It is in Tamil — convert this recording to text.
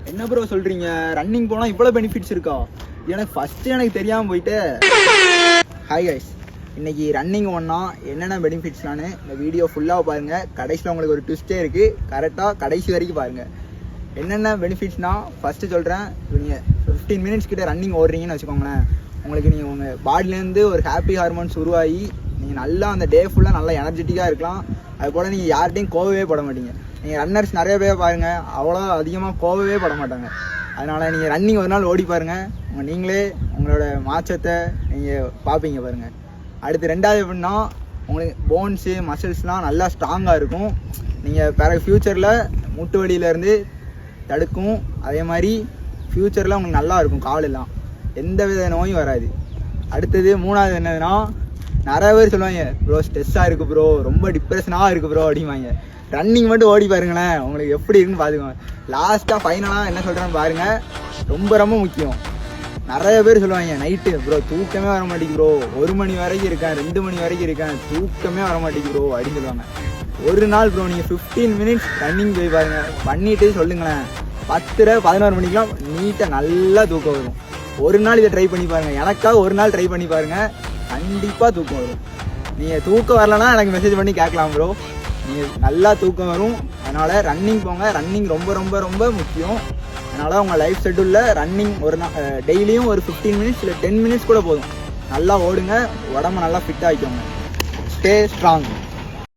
என்ன ப்ரோ சொல்றீங்க? ரன்னிங் போனா இவ்வளவு பெனிஃபிட்ஸ் இருக்கா? எனக்கு ஃபர்ஸ்ட் எனக்கு தெரியாம போயிட்டு. ஹாய் கைஸ், இன்னைக்கு ரன்னிங் ஒன்னா என்னென்ன பெனிஃபிட்ஸ்லான்னு இந்த வீடியோ ஃபுல்லாக பாருங்க. கடைசியில் உங்களுக்கு ஒரு ட்விஸ்டே இருக்கு, கரெக்டாக கடைசி வரைக்கும் பாருங்க. என்னென்ன பெனிஃபிட்ஸ்னா ஃபர்ஸ்ட் சொல்கிறேன். நீங்கள் 15 மினிட்ஸ் கிட்ட ரன்னிங் ஓடுறீங்கன்னு வச்சுக்கோங்களேன், உங்களுக்கு நீங்கள் உங்கள் பாடியிலேருந்து ஒரு ஹாப்பி ஹார்மோன்ஸ் உருவாகி நீங்கள் நல்லா அந்த டே ஃபுல்லாக நல்லா எனர்ஜெட்டிக்காக இருக்கலாம். அதுபோல் நீங்கள் யார்கிட்டையும் கோவவே பட மாட்டீங்க. நீங்கள் ரன்னர்ஸ் நிறைய பேர் பாருங்கள், அவ்வளோ அதிகமாக கோவவே பட மாட்டாங்க. அதனால் நீங்கள் ரன்னிங் ஒரு நாள் ஓடி பாருங்கள், நீங்களே உங்களோட மாற்றத்தை நீங்கள் பார்ப்பீங்க பாருங்கள். அடுத்து ரெண்டாவது எப்படின்னா, உங்களுக்கு போன்ஸு மசில்ஸ்லாம் நல்லா ஸ்ட்ராங்காக இருக்கும். நீங்கள் பிறகு ஃப்யூச்சரில் முட்டு வலியிலேருந்து தடுக்கும். அதே மாதிரி ஃப்யூச்சரில் உங்களுக்கு நல்லா இருக்கும், காலெல்லாம் எந்த வித நோயும் வராது. அடுத்தது மூணாவது என்னதுன்னா, நிறைய பேர் சொல்லுவாங்க ப்ரோ ஸ்ட்ரெஸ்ஸாக இருக்குது ப்ரோ, ரொம்ப டிப்ரெஷனாக இருக்குது ப்ரோ அப்படிம்பாங்க. ரன்னிங் மட்டும் ஓடி பாருங்களேன், உங்களுக்கு எப்படி இருக்குன்னு பார்த்துக்கோங்க. லாஸ்ட்டாக ஃபைனலாக என்ன சொல்கிறேன்னு பாருங்கள், ரொம்ப ரொம்ப முக்கியம். நிறைய பேர் சொல்லுவாங்க நைட்டு ப்ரோ தூக்கமே வர மாட்டேங்குது ப்ரோ, 1 மணி வரைக்கும் இருக்கேன், 2 மணி வரைக்கும் இருக்கேன், தூக்கமே வர மாட்டேங்குது ப்ரோ அப்படின்னு சொல்லுவாங்க. ஒரு நாள் ப்ரோ நீங்கள் 15 மினிட்ஸ் ரன்னிங் போய் பாருங்கள், பண்ணிவிட்டு சொல்லுங்களேன், 10-11 மணிக்கெலாம் நீட்டாக நல்லா தூக்கம் வரும். ஒரு நாள் இதை ட்ரை பண்ணி பாருங்கள், எனக்காக ஒரு நாள் ட்ரை பண்ணி பாருங்கள், கண்டிப்பாக தூக்கம் வரும். நீங்கள் தூக்கம் வரலன்னா எனக்கு மெசேஜ் பண்ணி கேட்கலாம் ப்ரோ, நீங்கள் நல்லா தூக்கம் வரும். அதனால் ரன்னிங் போங்க, ரன்னிங் ரொம்ப ரொம்ப ரொம்ப முக்கியம். அதனால் உங்கள் லைஃப் ஷெட்யூலில் ரன்னிங் ஒரு டெய்லியும் ஒரு 15 மினிட்ஸ் இல்லை 10 மினிட்ஸ் கூட போதும். நல்லா ஓடுங்க, உடம்பு நல்லா ஃபிட் ஆகிக்கோங்க. Stay strong.